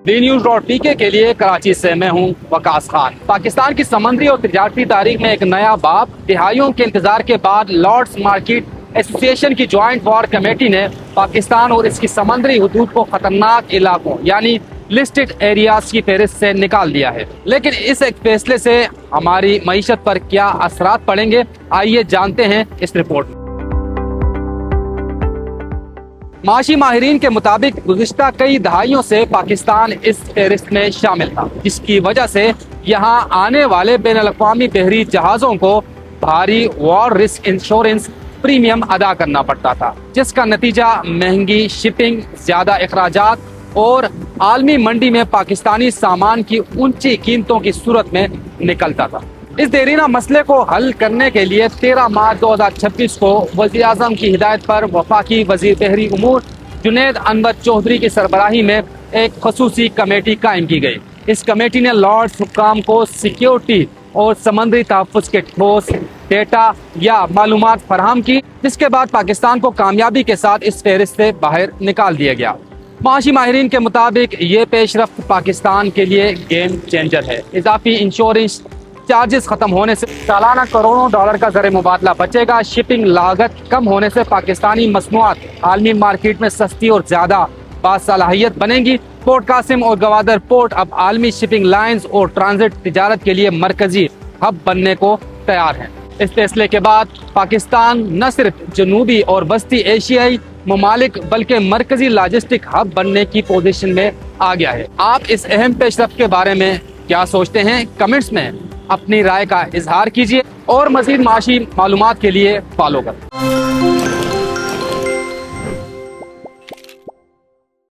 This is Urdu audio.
DNews.pk کے لیے کراچی سے میں ہوں وقاص خان۔ پاکستان کی سمندری اور تجارتی تاریخ میں ایک نیا باب۔ دہائیوں کے انتظار کے بعد لارڈز مارکیٹ ایسوسی ایشن کی جوائنٹ وار کمیٹی نے پاکستان اور اس کی سمندری حدود کو خطرناک علاقوں یعنی لسٹڈ ایریاز کی فہرست سے نکال دیا ہے۔ لیکن اس ایک فیصلے سے ہماری معیشت پر کیا اثرات پڑیں گے، آئیے جانتے ہیں اس رپورٹ میں۔ معاشی ماہرین کے مطابق گزشتہ کئی دہائیوں سے پاکستان اس فہرست میں شامل تھا، جس کی وجہ سے یہاں آنے والے بین الاقوامی بحری جہازوں کو بھاری وار رسک انشورنس پریمیم ادا کرنا پڑتا تھا، جس کا نتیجہ مہنگی شپنگ، زیادہ اخراجات اور عالمی منڈی میں پاکستانی سامان کی اونچی قیمتوں کی صورت میں نکلتا تھا۔ اس دیرینہ مسئلے کو حل کرنے کے لیے 13 مارچ 2026 کو وزیر اعظم کی ہدایت پر وفاقی وزیر بحری امور جنید انور چودھری کی سربراہی میں ایک خصوصی کمیٹی قائم کی گئی۔ اس کمیٹی نے لارڈز حکام کو سیکیورٹی اور سمندری تحفظ کے ٹھوس ڈیٹا یا معلومات فراہم کی، جس کے بعد پاکستان کو کامیابی کے ساتھ اس فہرست سے باہر نکال دیا گیا۔ معاشی ماہرین کے مطابق یہ پیش رفت پاکستان کے لیے گیم چینجر ہے۔ اضافی انشورنس چارجز ختم ہونے سے سالانہ کروڑوں ڈالر کا زر مبادلہ بچے گا۔ شپنگ لاگت کم ہونے سے پاکستانی مصنوعات عالمی مارکیٹ میں سستی اور زیادہ باصلاحیت بنیں گی۔ پورٹ قاسم اور گوادر پورٹ اب عالمی شپنگ لائنز اور ٹرانزٹ تجارت کے لیے مرکزی ہب بننے کو تیار ہیں۔ اس فیصلے کے بعد پاکستان نہ صرف جنوبی اور وسطی ایشیائی ممالک بلکہ مرکزی لاجسٹک ہب بننے کی پوزیشن میں آ گیا ہے۔ آپ اس اہم پیش رفت کے بارے میں کیا سوچتے ہیں؟ کمنٹس میں اپنی رائے کا اظہار کیجیے اور مزید معاشی معلومات کے لیے فالو کریں۔